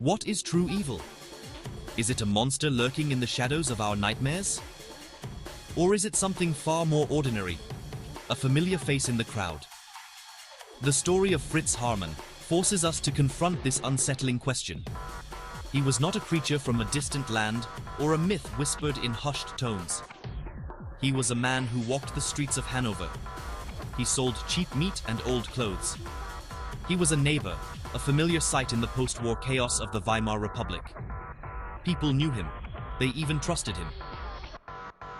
What is true evil? Is it a monster lurking in the shadows of our nightmares? Or is it something far more ordinary, a familiar face in the crowd? The story of Fritz Haarmann forces us to confront this unsettling question. He was not a creature from a distant land or a myth whispered in hushed tones. He was a man who walked the streets of Hanover. He sold cheap meat and old clothes. He was a neighbor, a familiar sight in the post-war chaos of the Weimar Republic. People knew him. They even trusted him.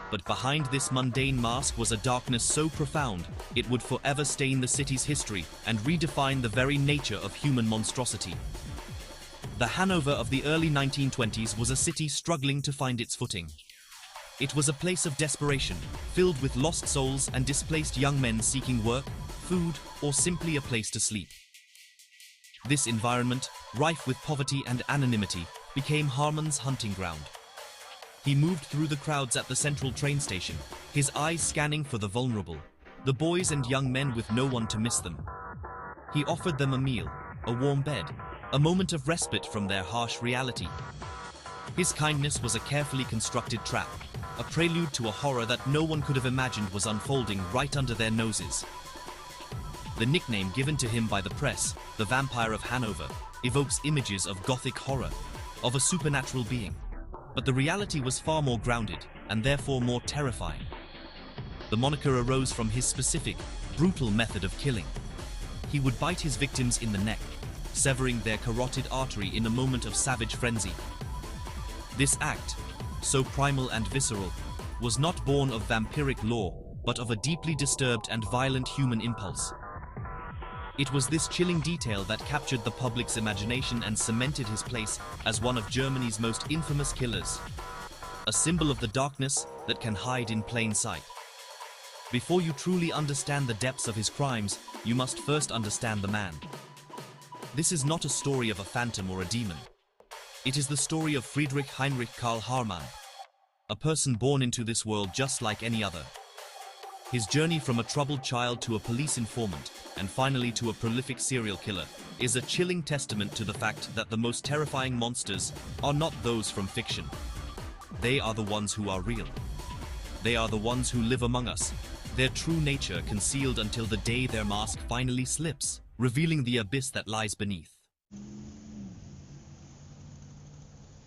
But behind this mundane mask was a darkness so profound, it would forever stain the city's history and redefine the very nature of human monstrosity. The Hanover of the early 1920s was a city struggling to find its footing. It was a place of desperation, filled with lost souls and displaced young men seeking work, food, or simply a place to sleep. This environment, rife with poverty and anonymity, became Haarmann's hunting ground. He moved through the crowds at the central train station, his eyes scanning for the vulnerable, the boys and young men with no one to miss them. He offered them a meal, a warm bed, a moment of respite from their harsh reality. His kindness was a carefully constructed trap, a prelude to a horror that no one could have imagined was unfolding right under their noses. The nickname given to him by the press, the Vampire of Hanover, evokes images of gothic horror, of a supernatural being. But the reality was far more grounded, and therefore more terrifying. The moniker arose from his specific, brutal method of killing. He would bite his victims in the neck, severing their carotid artery in a moment of savage frenzy. This act, so primal and visceral, was not born of vampiric lore, but of a deeply disturbed and violent human impulse. It was this chilling detail that captured the public's imagination and cemented his place as one of Germany's most infamous killers, a symbol of the darkness that can hide in plain sight. Before you truly understand the depths of his crimes, you must first understand the man. This is not a story of a phantom or a demon. It is the story of Friedrich Heinrich Karl Haarmann, a person born into this world just like any other. His journey from a troubled child to a police informant, and finally to a prolific serial killer, is a chilling testament to the fact that the most terrifying monsters are not those from fiction. They are the ones who are real. They are the ones who live among us, their true nature concealed until the day their mask finally slips, revealing the abyss that lies beneath.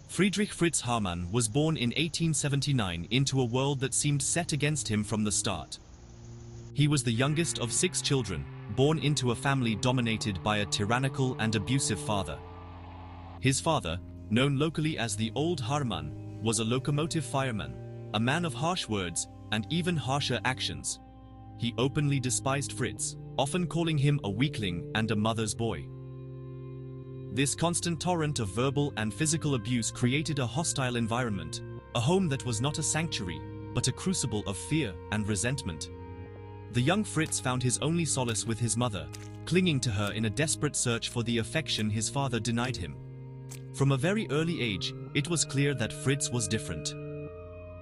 Friedrich Fritz Haarmann was born in 1879 into a world that seemed set against him from the start. He was the youngest of 6 children, born into a family dominated by a tyrannical and abusive father. His father, known locally as the Old Haarmann, was a locomotive fireman, a man of harsh words and even harsher actions. He openly despised Fritz, often calling him a weakling and a mother's boy. This constant torrent of verbal and physical abuse created a hostile environment, a home that was not a sanctuary, but a crucible of fear and resentment. The young Fritz found his only solace with his mother, clinging to her in a desperate search for the affection his father denied him. From a very early age, it was clear that Fritz was different.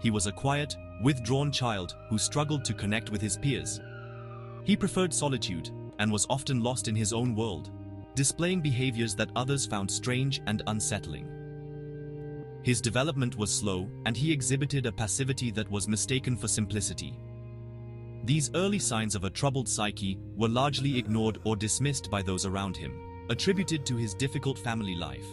He was a quiet, withdrawn child who struggled to connect with his peers. He preferred solitude and was often lost in his own world, displaying behaviors that others found strange and unsettling. His development was slow, and he exhibited a passivity that was mistaken for simplicity. These early signs of a troubled psyche were largely ignored or dismissed by those around him, attributed to his difficult family life.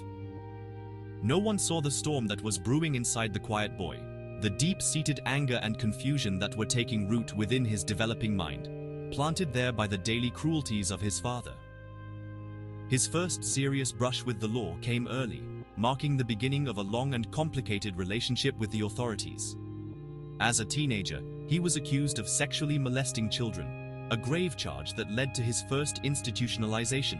No one saw the storm that was brewing inside the quiet boy, the deep-seated anger and confusion that were taking root within his developing mind, planted there by the daily cruelties of his father. His first serious brush with the law came early, marking the beginning of a long and complicated relationship with the authorities. As a teenager, he was accused of sexually molesting children, a grave charge that led to his first institutionalization.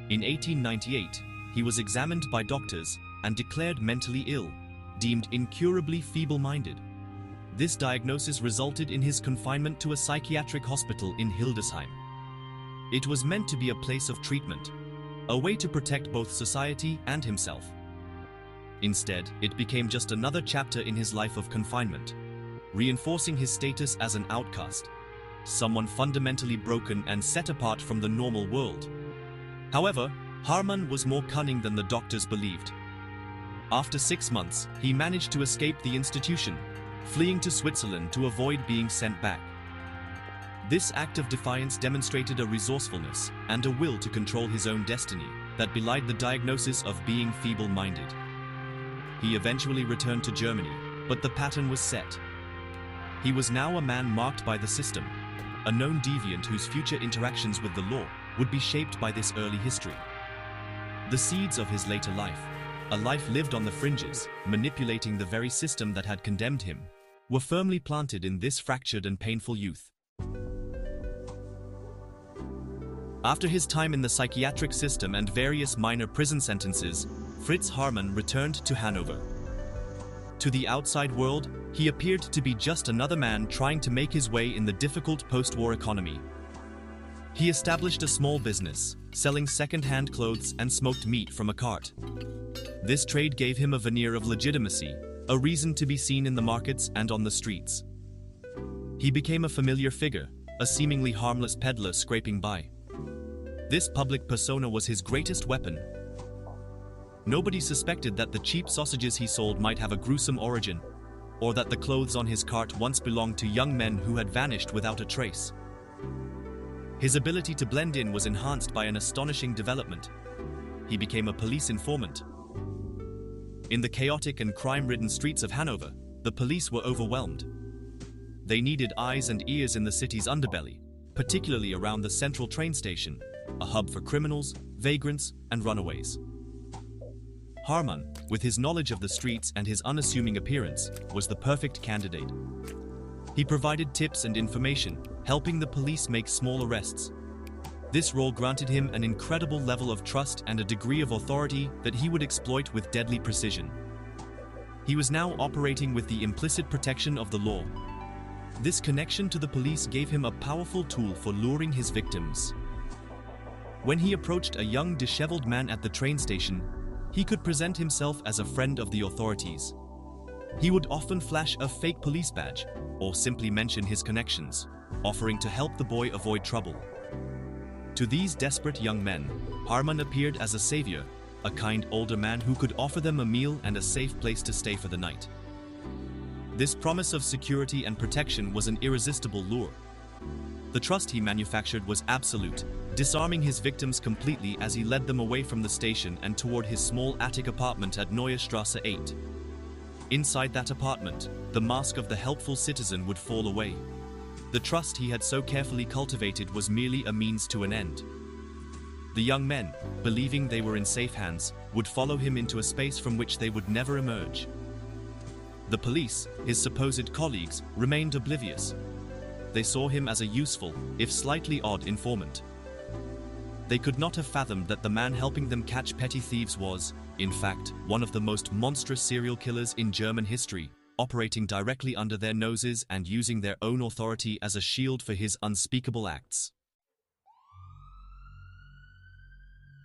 In 1898, he was examined by doctors and declared mentally ill, deemed incurably feeble-minded. This diagnosis resulted in his confinement to a psychiatric hospital in Hildesheim. It was meant to be a place of treatment, a way to protect both society and himself. Instead, it became just another chapter in his life of confinement, reinforcing his status as an outcast, someone fundamentally broken and set apart from the normal world. However, Haarmann was more cunning than the doctors believed. After 6 months, he managed to escape the institution, fleeing to Switzerland to avoid being sent back. This act of defiance demonstrated a resourcefulness and a will to control his own destiny that belied the diagnosis of being feeble-minded. He eventually returned to Germany, but the pattern was set. He was now a man marked by the system, a known deviant whose future interactions with the law would be shaped by this early history. The seeds of his later life, a life lived on the fringes, manipulating the very system that had condemned him, were firmly planted in this fractured and painful youth. After his time in the psychiatric system and various minor prison sentences, Fritz Haarmann returned to Hanover. To the outside world, he appeared to be just another man trying to make his way in the difficult post-war economy. He established a small business, selling second-hand clothes and smoked meat from a cart. This trade gave him a veneer of legitimacy, a reason to be seen in the markets and on the streets. He became a familiar figure, a seemingly harmless peddler scraping by. This public persona was his greatest weapon. Nobody suspected that the cheap sausages he sold might have a gruesome origin, or that the clothes on his cart once belonged to young men who had vanished without a trace. His ability to blend in was enhanced by an astonishing development. He became a police informant. In the chaotic and crime-ridden streets of Hanover, the police were overwhelmed. They needed eyes and ears in the city's underbelly, particularly around the central train station, a hub for criminals, vagrants, and runaways. Haarmann, with his knowledge of the streets and his unassuming appearance, was the perfect candidate. He provided tips and information, helping the police make small arrests. This role granted him an incredible level of trust and a degree of authority that he would exploit with deadly precision. He was now operating with the implicit protection of the law. This connection to the police gave him a powerful tool for luring his victims. When he approached a young, disheveled man at the train station, he could present himself as a friend of the authorities. He would often flash a fake police badge, or simply mention his connections, offering to help the boy avoid trouble. To these desperate young men, Haarmann appeared as a savior, a kind older man who could offer them a meal and a safe place to stay for the night. This promise of security and protection was an irresistible lure. The trust he manufactured was absolute, disarming his victims completely as he led them away from the station and toward his small attic apartment at Neue Straße 8. Inside that apartment, the mask of the helpful citizen would fall away. The trust he had so carefully cultivated was merely a means to an end. The young men, believing they were in safe hands, would follow him into a space from which they would never emerge. The police, his supposed colleagues, remained oblivious. They saw him as a useful, if slightly odd, informant. They could not have fathomed that the man helping them catch petty thieves was, in fact, one of the most monstrous serial killers in German history, operating directly under their noses and using their own authority as a shield for his unspeakable acts.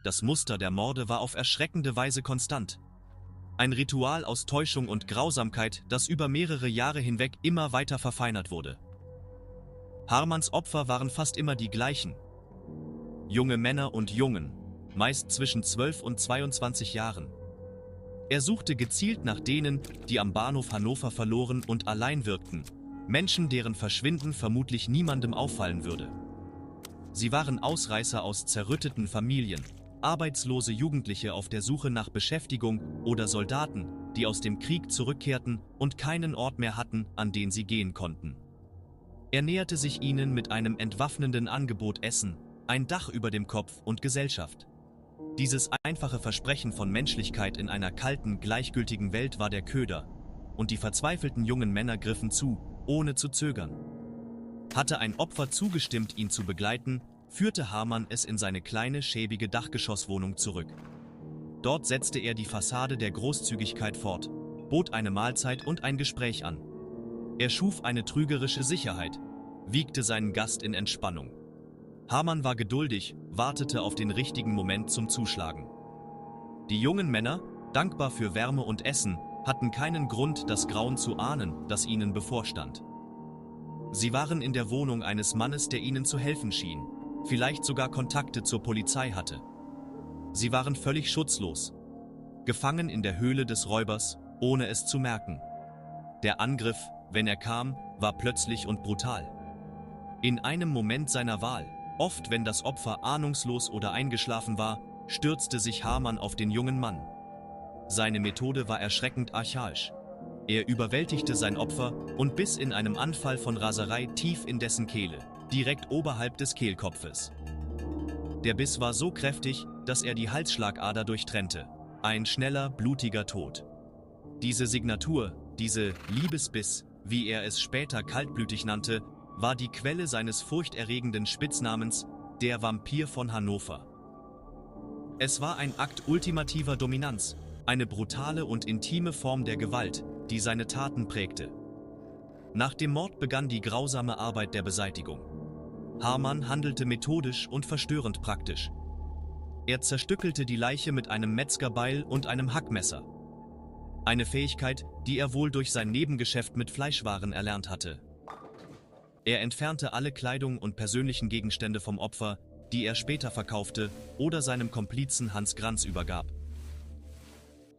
Das Muster der Morde war auf erschreckende Weise konstant. Ein Ritual aus Täuschung und Grausamkeit, das über mehrere Jahre hinweg immer weiter verfeinert wurde. Haarmanns Opfer waren fast immer die gleichen. Junge Männer und Jungen, meist zwischen 12 und 22 Jahren. Er suchte gezielt nach denen, die am Bahnhof Hannover verloren und allein wirkten, Menschen, deren Verschwinden vermutlich niemandem auffallen würde. Sie waren Ausreißer aus zerrütteten Familien, arbeitslose Jugendliche auf der Suche nach Beschäftigung oder Soldaten, die aus dem Krieg zurückkehrten und keinen Ort mehr hatten, an den sie gehen konnten. Er näherte sich ihnen mit einem entwaffnenden Angebot Essen, ein Dach über dem Kopf und Gesellschaft. Dieses einfache Versprechen von Menschlichkeit in einer kalten, gleichgültigen Welt war der Köder, und die verzweifelten jungen Männer griffen zu, ohne zu zögern. Hatte ein Opfer zugestimmt, ihn zu begleiten, führte Haarmann es in seine kleine, schäbige Dachgeschosswohnung zurück. Dort setzte er die Fassade der Großzügigkeit fort, bot eine Mahlzeit und ein Gespräch an. Er schuf eine trügerische Sicherheit, wiegte seinen Gast in Entspannung. Haarmann war geduldig, wartete auf den richtigen Moment zum Zuschlagen. Die jungen Männer, dankbar für Wärme und Essen, hatten keinen Grund, das Grauen zu ahnen, das ihnen bevorstand. Sie waren in der Wohnung eines Mannes, der ihnen zu helfen schien, vielleicht sogar Kontakte zur Polizei hatte. Sie waren völlig schutzlos, gefangen in der Höhle des Räubers, ohne es zu merken. Der Angriff, wenn er kam, war plötzlich und brutal. In einem Moment seiner Wahl, oft wenn das Opfer ahnungslos oder eingeschlafen war, stürzte sich Haarmann auf den jungen Mann. Seine Methode war erschreckend archaisch. Er überwältigte sein Opfer und biss in einem Anfall von Raserei tief in dessen Kehle, direkt oberhalb des Kehlkopfes. Der Biss war so kräftig, dass er die Halsschlagader durchtrennte. Ein schneller, blutiger Tod. Diese Signatur, diese Liebesbiss, wie er es später kaltblütig nannte, war die Quelle seines furchterregenden Spitznamens, der Vampir von Hannover. Es war ein Akt ultimativer Dominanz, eine brutale und intime Form der Gewalt, die seine Taten prägte. Nach dem Mord begann die grausame Arbeit der Beseitigung. Haarmann handelte methodisch und verstörend praktisch. Er zerstückelte die Leiche mit einem Metzgerbeil und einem Hackmesser. Eine Fähigkeit, die er wohl durch sein Nebengeschäft mit Fleischwaren erlernt hatte. Er entfernte alle Kleidung und persönlichen Gegenstände vom Opfer, die er später verkaufte oder seinem Komplizen Hans Granz übergab.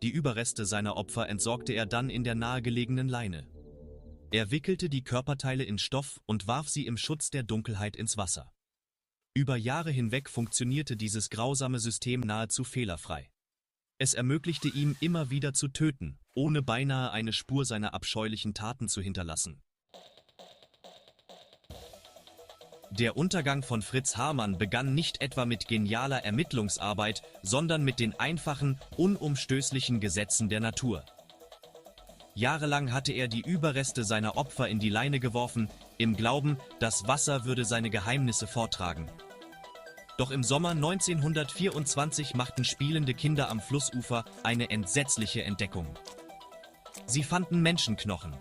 Die Überreste seiner Opfer entsorgte er dann in der nahegelegenen Leine. Er wickelte die Körperteile in Stoff und warf sie im Schutz der Dunkelheit ins Wasser. Über Jahre hinweg funktionierte dieses grausame System nahezu fehlerfrei. Es ermöglichte ihm immer wieder zu töten, ohne beinahe eine Spur seiner abscheulichen Taten zu hinterlassen. Der Untergang von Fritz Haarmann begann nicht etwa mit genialer Ermittlungsarbeit, sondern mit den einfachen, unumstößlichen Gesetzen der Natur. Jahrelang hatte er die Überreste seiner Opfer in die Leine geworfen, im Glauben, das Wasser würde seine Geheimnisse vortragen. Doch im Sommer 1924 machten spielende Kinder am Flussufer eine entsetzliche Entdeckung. Sie fanden Menschenknochen.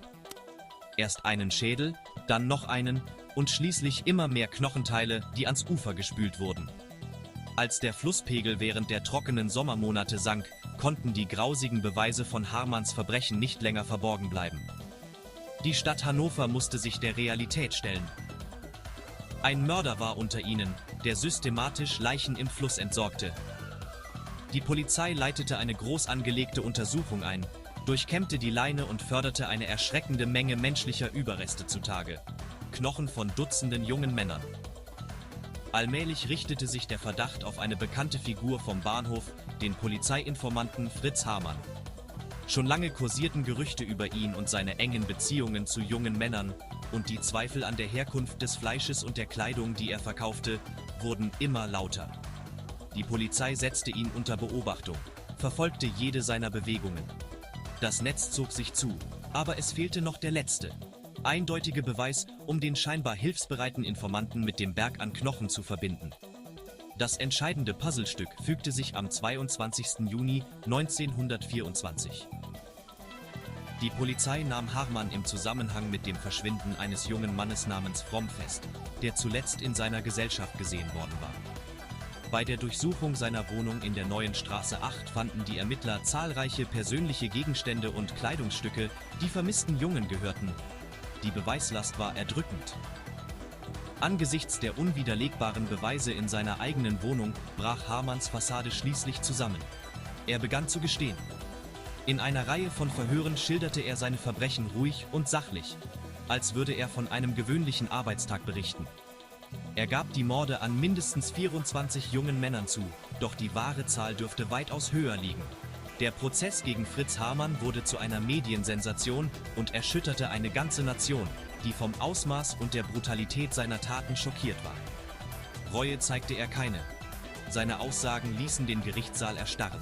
Erst einen Schädel, dann noch einen und schließlich immer mehr Knochenteile, die ans Ufer gespült wurden. Als der Flusspegel während der trockenen Sommermonate sank, konnten die grausigen Beweise von Haarmanns Verbrechen nicht länger verborgen bleiben. Die Stadt Hannover musste sich der Realität stellen. Ein Mörder war unter ihnen, der systematisch Leichen im Fluss entsorgte. Die Polizei leitete eine groß angelegte Untersuchung ein, durchkämmte die Leine und förderte eine erschreckende Menge menschlicher Überreste zutage. Knochen von Dutzenden jungen Männern. Allmählich richtete sich der Verdacht auf eine bekannte Figur vom Bahnhof, den Polizeiinformanten Fritz Haarmann. Schon lange kursierten Gerüchte über ihn und seine engen Beziehungen zu jungen Männern, und die Zweifel an der Herkunft des Fleisches und der Kleidung, die er verkaufte, wurden immer lauter. Die Polizei setzte ihn unter Beobachtung, verfolgte jede seiner Bewegungen. Das Netz zog sich zu, aber es fehlte noch der letzte, eindeutige Beweis, um den scheinbar hilfsbereiten Informanten mit dem Berg an Knochen zu verbinden. Das entscheidende Puzzlestück fügte sich am 22. Juni 1924. Die Polizei nahm Haarmann im Zusammenhang mit dem Verschwinden eines jungen Mannes namens Fromm fest, der zuletzt in seiner Gesellschaft gesehen worden war. Bei der Durchsuchung seiner Wohnung in der Neuen Straße 8 fanden die Ermittler zahlreiche persönliche Gegenstände und Kleidungsstücke, die vermissten Jungen gehörten. Die Beweislast war erdrückend. Angesichts der unwiderlegbaren Beweise in seiner eigenen Wohnung brach Haarmanns Fassade schließlich zusammen. Er begann zu gestehen. In einer Reihe von Verhören schilderte er seine Verbrechen ruhig und sachlich, als würde er von einem gewöhnlichen Arbeitstag berichten. Er gab die Morde an mindestens 24 jungen Männern zu, doch die wahre Zahl dürfte weitaus höher liegen. Der Prozess gegen Fritz Haarmann wurde zu einer Mediensensation und erschütterte eine ganze Nation, die vom Ausmaß und der Brutalität seiner Taten schockiert war. Reue zeigte er keine. Seine Aussagen ließen den Gerichtssaal erstarren.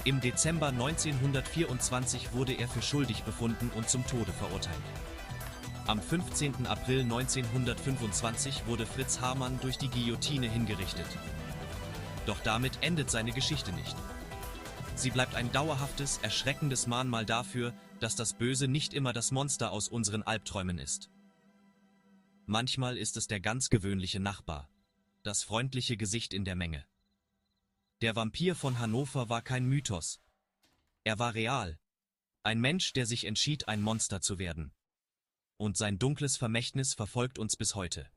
Im Dezember 1924 wurde er für schuldig befunden und zum Tode verurteilt. Am 15. April 1925 wurde Fritz Haarmann durch die Guillotine hingerichtet. Doch damit endet seine Geschichte nicht. Sie bleibt ein dauerhaftes, erschreckendes Mahnmal dafür, dass das Böse nicht immer das Monster aus unseren Albträumen ist. Manchmal ist es der ganz gewöhnliche Nachbar, das freundliche Gesicht in der Menge. Der Vampir von Hannover war kein Mythos. Er war real. Ein Mensch, der sich entschied, ein Monster zu werden. Und sein dunkles Vermächtnis verfolgt uns bis heute.